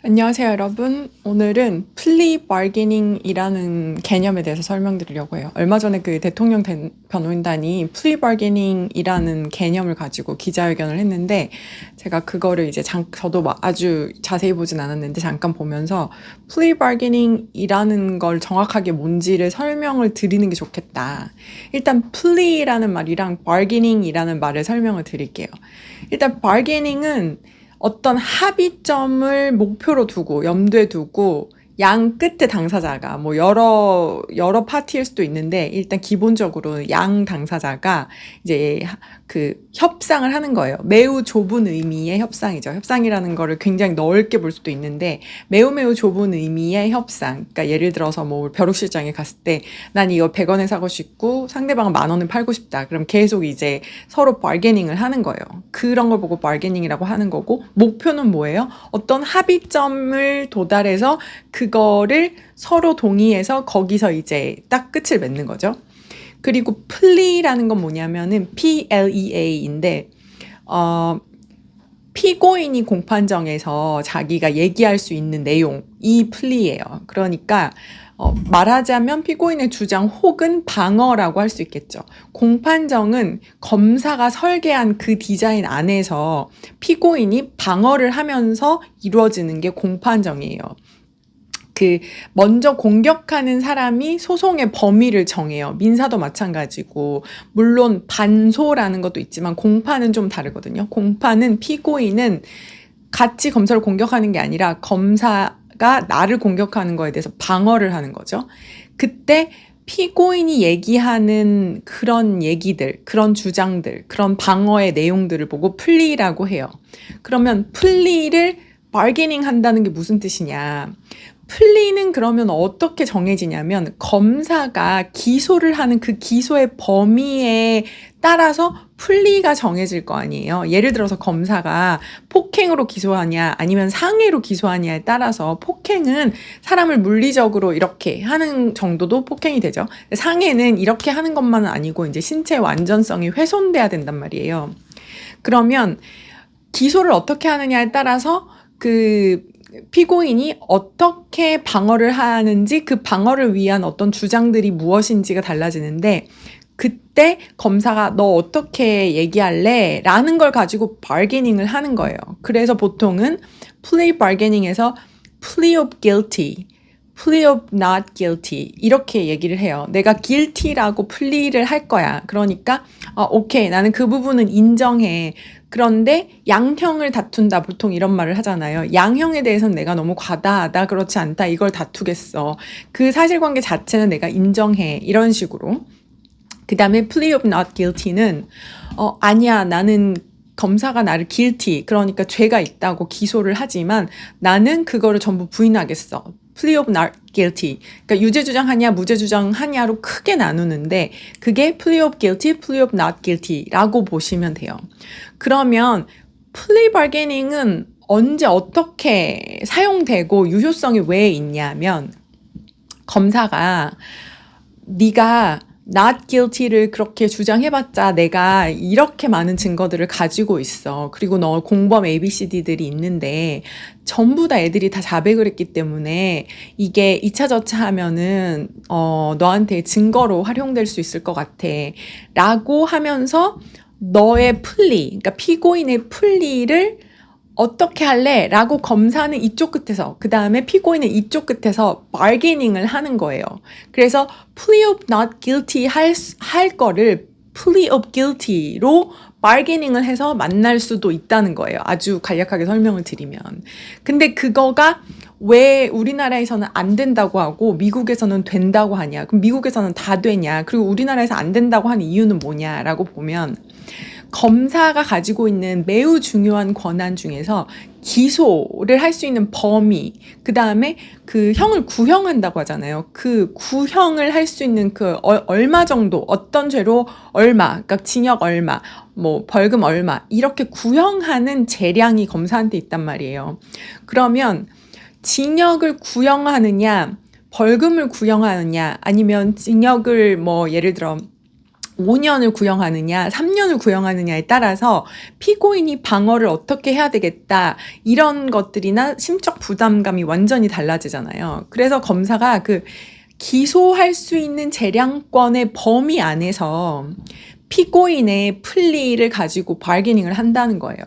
안녕하세요, 여러분. 오늘은 플리 바게닝이라는 개념에 대해서 설명드리려고 해요. 얼마 전에 그 대통령 변호인단이 플리 바게닝이라는 개념을 가지고 기자회견을 했는데 제가 그거를 이제 저도 아주 자세히 보진 않았는데 잠깐 보면서 플리 바게닝이라는 걸 정확하게 뭔지를 설명을 드리는 게 좋겠다. 일단 플리라는 말이랑 바게닝이라는 말을 설명을 드릴게요. 일단 바게닝은 어떤 합의점을 목표로 두고 염두에 두고 양 끝에 당사자가 뭐 여러 파티일 수도 있는데 일단 기본적으로 양 당사자가 이제 그 협상을 하는 거예요. 매우 좁은 의미의 협상이죠. 협상이라는 거를 굉장히 넓게 볼 수도 있는데 매우 좁은 의미의 협상. 그러니까 예를 들어서 뭐 벼룩시장에 갔을 때 난 이거 100원에 사고 싶고 상대방은 10,000원에 팔고 싶다. 그럼 계속 이제 서로 바게닝을 하는 거예요. 그런 걸 보고 바게닝이라고 하는 거고 목표는 뭐예요? 어떤 합의점을 도달해서 그거를 서로 동의해서 거기서 이제 딱 끝을 맺는 거죠. 그리고 플리라는 건 뭐냐면은 PLEA인데 피고인이 공판정에서 자기가 얘기할 수 있는 내용이 플리예요. 그러니까 말하자면 피고인의 주장 혹은 방어라고 할 수 있겠죠. 공판정은 검사가 설계한 그 디자인 안에서 피고인이 방어를 하면서 이루어지는 게 공판정이에요. 먼저 공격하는 사람이 소송의 범위를 정해요. 민사도 마찬가지고, 물론 반소라는 것도 있지만 공판은 좀 다르거든요. 공판은 피고인은 같이 검사를 공격하는 게 아니라 검사가 나를 공격하는 거에 대해서 방어를 하는 거죠. 그때 피고인이 얘기하는 그런 얘기들, 그런 주장들, 그런 방어의 내용들을 보고 플리라고 해요. 그러면 플리를 바게닝 한다는 게 무슨 뜻이냐? 플리는 그러면 어떻게 정해지냐면 검사가 기소를 하는 그 기소의 범위에 따라서 플리가 정해질 거 아니에요. 예를 들어서 검사가 폭행으로 기소하냐 아니면 상해로 기소하냐에 따라서 폭행은 사람을 물리적으로 이렇게 하는 정도도 폭행이 되죠. 상해는 이렇게 하는 것만은 아니고 이제 신체 완전성이 훼손돼야 된단 말이에요. 그러면 기소를 어떻게 하느냐에 따라서 피고인이 어떻게 방어를 하는지 그 방어를 위한 어떤 주장들이 무엇인지가 달라지는데 그때 검사가 너 어떻게 얘기할래? 라는 걸 가지고 바게닝을 하는 거예요. 그래서 보통은 plea bargaining에서 plea of guilty, plea of not guilty 이렇게 얘기를 해요. 내가 guilty라고 플리를 할 거야. 그러니까 오케이 나는 그 부분은 인정해. 그런데 양형을 다툰다 보통 이런 말을 하잖아요. 양형에 대해서는 내가 너무 과다하다 그렇지 않다 이걸 다투겠어. 그 사실관계 자체는 내가 인정해 이런 식으로. 그 다음에 plea of not guilty는 아니야 나는 검사가 나를 guilty 그러니까 죄가 있다고 기소를 하지만 나는 그거를 전부 부인하겠어. plea of not guilty. 그러니까 유죄 주장하냐 무죄 주장하냐로 크게 나누는데 그게 plea of guilty, plea of not guilty라고 보시면 돼요. 그러면 plea bargaining은 언제 어떻게 사용되고 유효성이 왜 있냐면 검사가 네가 not guilty를 그렇게 주장해봤자 내가 이렇게 많은 증거들을 가지고 있어. 그리고 너 공범 ABCD들이 있는데 전부 다 애들이 다 자백을 했기 때문에 이게 2차 저차하면은 너한테 증거로 활용될 수 있을 것 같아. 라고 하면서 너의 플리, 그러니까 피고인의 플리를 어떻게 할래? 라고 검사는 이쪽 끝에서 그 다음에 피고인은 이쪽 끝에서 바게닝을 하는 거예요. 그래서 plea of not guilty 할 거를 plea of guilty로 바게닝을 해서 만날 수도 있다는 거예요. 아주 간략하게 설명을 드리면. 근데 그거가 왜 우리나라에서는 안 된다고 하고 미국에서는 된다고 하냐? 그럼 미국에서는 다 되냐? 그리고 우리나라에서 안 된다고 하는 이유는 뭐냐라고 보면 검사가 가지고 있는 매우 중요한 권한 중에서 기소를 할 수 있는 범위, 그 다음에 그 형을 구형한다고 하잖아요. 그 구형을 할 수 있는 얼마 정도, 어떤 죄로 얼마, 그러니까 징역 얼마, 뭐 벌금 얼마, 이렇게 구형하는 재량이 검사한테 있단 말이에요. 그러면 징역을 구형하느냐, 벌금을 구형하느냐, 아니면 징역을 뭐 예를 들어 5년을 구형하느냐, 3년을 구형하느냐에 따라서 피고인이 방어를 어떻게 해야 되겠다, 이런 것들이나 심적 부담감이 완전히 달라지잖아요. 그래서 검사가 그 기소할 수 있는 재량권의 범위 안에서 피고인의 플리를 가지고 바게닝을 한다는 거예요.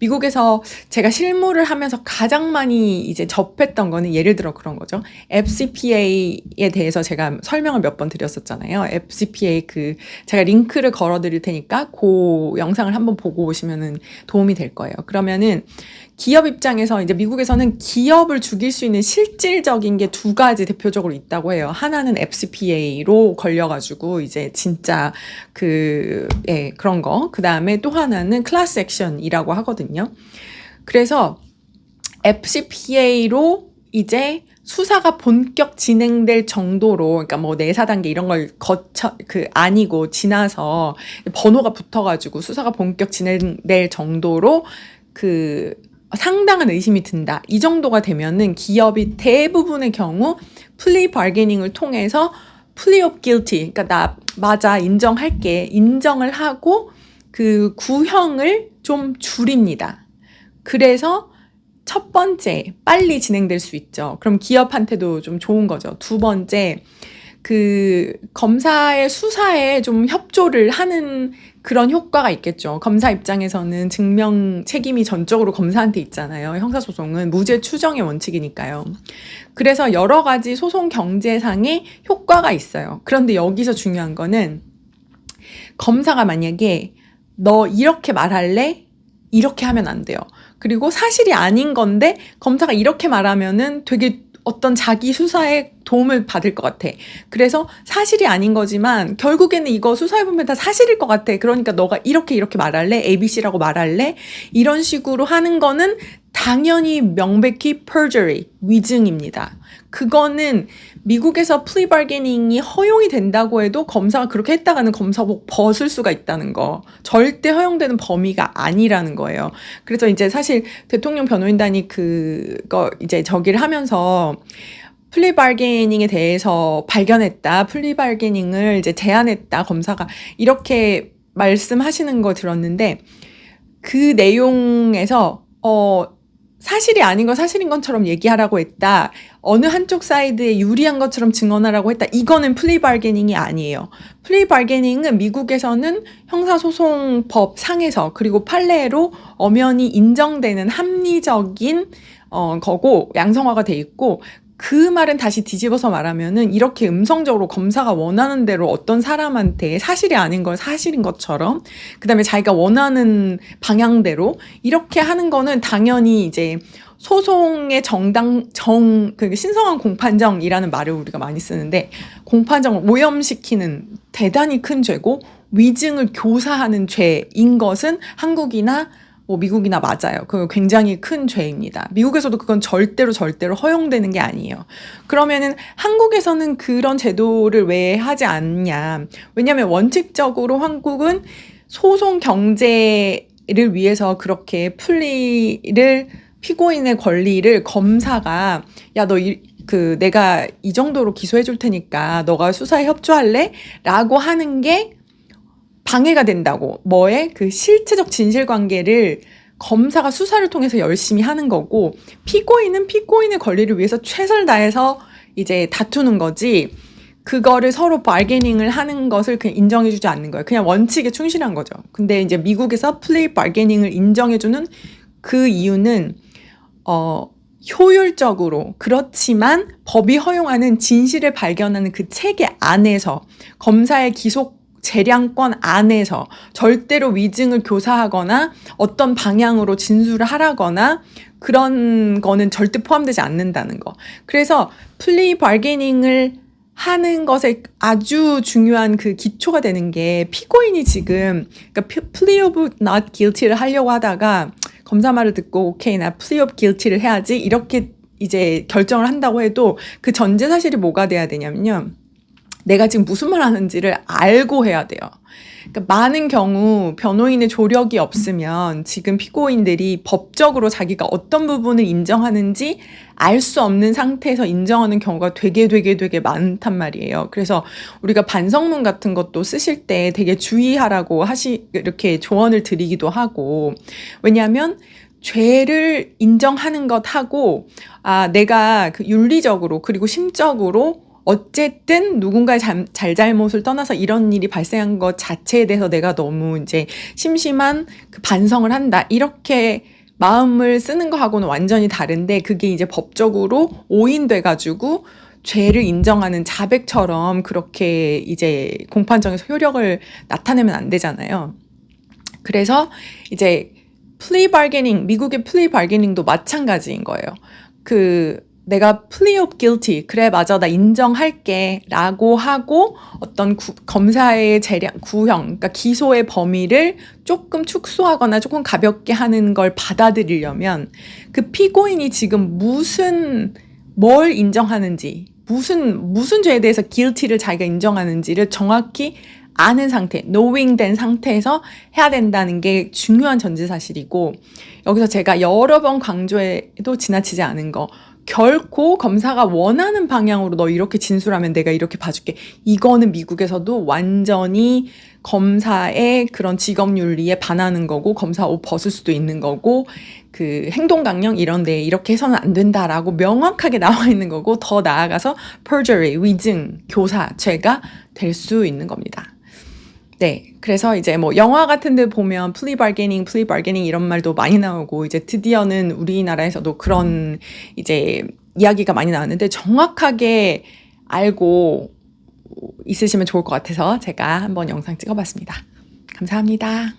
미국에서 제가 실무를 하면서 가장 많이 이제 접했던 거는 예를 들어 그런 거죠. FCPA에 대해서 제가 설명을 몇 번 드렸었잖아요. FCPA 제가 링크를 걸어 드릴 테니까 그 영상을 한번 보고 오시면은 도움이 될 거예요. 그러면은 기업 입장에서 이제 미국에서는 기업을 죽일 수 있는 실질적인 게 두 가지 대표적으로 있다고 해요. 하나는 FCPA로 걸려가지고 이제 진짜 그런 거. 그 다음에 또 하나는 클래스 액션이라고 하거든요. 그래서 FCPA로 이제 수사가 본격 진행될 정도로, 그러니까 뭐 내사 단계 이런 걸 아니고 지나서 번호가 붙어가지고 수사가 본격 진행될 정도로 상당한 의심이 든다. 이 정도가 되면은 기업이 대부분의 경우 플리 바게닝을 통해서 plea of guilty, 그러니까 나 맞아 인정할게, 인정을 하고 그 구형을 좀 줄입니다. 그래서 첫 번째 빨리 진행될 수 있죠. 그럼 기업한테도 좀 좋은 거죠. 두 번째 검사의 수사에 좀 협조를 하는 그런 효과가 있겠죠. 검사 입장에서는 증명 책임이 전적으로 검사한테 있잖아요. 형사소송은 무죄 추정의 원칙이니까요. 그래서 여러 가지 소송 경제상의 효과가 있어요. 그런데 여기서 중요한 거는 검사가 만약에 너 이렇게 말할래? 이렇게 하면 안 돼요. 그리고 사실이 아닌 건데 검사가 이렇게 말하면은 되게 어떤 자기 수사에 도움을 받을 것 같아. 그래서 사실이 아닌 거지만 결국에는 이거 수사해보면 다 사실일 것 같아. 그러니까 너가 이렇게 말할래? ABC라고 말할래? 이런 식으로 하는 거는 당연히 명백히 perjury, 위증입니다. 그거는 미국에서 plea bargaining이 허용이 된다고 해도 검사가 그렇게 했다가는 검사복 벗을 수가 있다는 거. 절대 허용되는 범위가 아니라는 거예요. 그래서 이제 사실 대통령 변호인단이 이제 저기를 하면서 플리 바게닝에 대해서 발견했다. 플리 바게닝을 이제 제안했다. 검사가 이렇게 말씀하시는 거 들었는데 그 내용에서 사실이 아닌 거 사실인 것처럼 얘기하라고 했다. 어느 한쪽 사이드에 유리한 것처럼 증언하라고 했다. 이거는 플리 바게닝이 아니에요. 플리 바게닝은 미국에서는 형사소송법 상에서 그리고 판례로 엄연히 인정되는 합리적인 거고 양성화가 돼 있고, 그 말은 다시 뒤집어서 말하면은 이렇게 음성적으로 검사가 원하는 대로 어떤 사람한테 사실이 아닌 걸 사실인 것처럼, 그 다음에 자기가 원하는 방향대로 이렇게 하는 거는 당연히 이제 소송의 신성한 공판정이라는 말을 우리가 많이 쓰는데, 공판정을 오염시키는 대단히 큰 죄고 위증을 교사하는 죄인 것은 한국이나 미국이나 맞아요. 그거 굉장히 큰 죄입니다. 미국에서도 그건 절대로 허용되는 게 아니에요. 그러면은 한국에서는 그런 제도를 왜 하지 않냐? 왜냐하면 원칙적으로 한국은 소송 경제를 위해서 그렇게 피고인의 권리를 검사가 내가 이 정도로 기소해 줄 테니까 너가 수사에 협조할래? 라고 하는 게 방해가 된다고. 실체적 진실관계를 검사가 수사를 통해서 열심히 하는 거고, 피고인은 피고인의 권리를 위해서 최선을 다해서 이제 다투는 거지, 그거를 서로 바게닝을 하는 것을 그냥 인정해주지 않는 거예요. 그냥 원칙에 충실한 거죠. 근데 이제 미국에서 플리 바게닝을 인정해주는 그 이유는 효율적으로, 그렇지만 법이 허용하는 진실을 발견하는 그 체계 안에서, 검사의 기소 재량권 안에서 절대로 위증을 교사하거나 어떤 방향으로 진술을 하라거나 그런 거는 절대 포함되지 않는다는 거. 그래서 플리 바게닝을 하는 것에 아주 중요한 그 기초가 되는 게, 피고인이 지금 plea of not guilty를 하려고 하다가 검사 말을 듣고 오케이 나 plea of guilty를 해야지 이렇게 이제 결정을 한다고 해도 그 전제 사실이 뭐가 돼야 되냐면요, 내가 지금 무슨 말 하는지를 알고 해야 돼요. 그러니까 많은 경우 변호인의 조력이 없으면 지금 피고인들이 법적으로 자기가 어떤 부분을 인정하는지 알 수 없는 상태에서 인정하는 경우가 되게 많단 말이에요. 그래서 우리가 반성문 같은 것도 쓰실 때 되게 주의하라고 이렇게 조언을 드리기도 하고, 왜냐하면 죄를 인정하는 것하고 내가 그 윤리적으로 그리고 심적으로 어쨌든 누군가의 잘잘못을 떠나서 이런 일이 발생한 것 자체에 대해서 내가 너무 이제 심심한 그 반성을 한다, 이렇게 마음을 쓰는 거하고는 완전히 다른데, 그게 이제 법적으로 오인돼가지고 죄를 인정하는 자백처럼 그렇게 이제 공판정에서 효력을 나타내면 안 되잖아요. 그래서 이제 플리 바게닝, 미국의 플리 바게닝도 마찬가지인 거예요. 내가 plea of guilty, 그래 맞아 나 인정할게 라고 하고 어떤 검사의 구형, 그러니까 기소의 범위를 조금 축소하거나 조금 가볍게 하는 걸 받아들이려면 그 피고인이 지금 뭘 인정하는지, 무슨 죄에 대해서 guilty를 자기가 인정하는지를 정확히 아는 상태, knowing 된 상태에서 해야 된다는 게 중요한 전제사실이고, 여기서 제가 여러 번 강조해도 지나치지 않은 거, 결코 검사가 원하는 방향으로 너 이렇게 진술하면 내가 이렇게 봐줄게, 이거는 미국에서도 완전히 검사의 그런 직업윤리에 반하는 거고, 검사 옷 벗을 수도 있는 거고, 그 행동강령 이런 데 이렇게 해서는 안 된다라고 명확하게 나와 있는 거고, 더 나아가서 perjury, 위증, 교사죄가 될 수 있는 겁니다. 네, 그래서 이제 뭐 영화 같은 데 보면 plea bargaining 이런 말도 많이 나오고, 이제 드디어는 우리나라에서도 그런 이제 이야기가 많이 나왔는데, 정확하게 알고 있으시면 좋을 것 같아서 제가 한번 영상 찍어봤습니다. 감사합니다.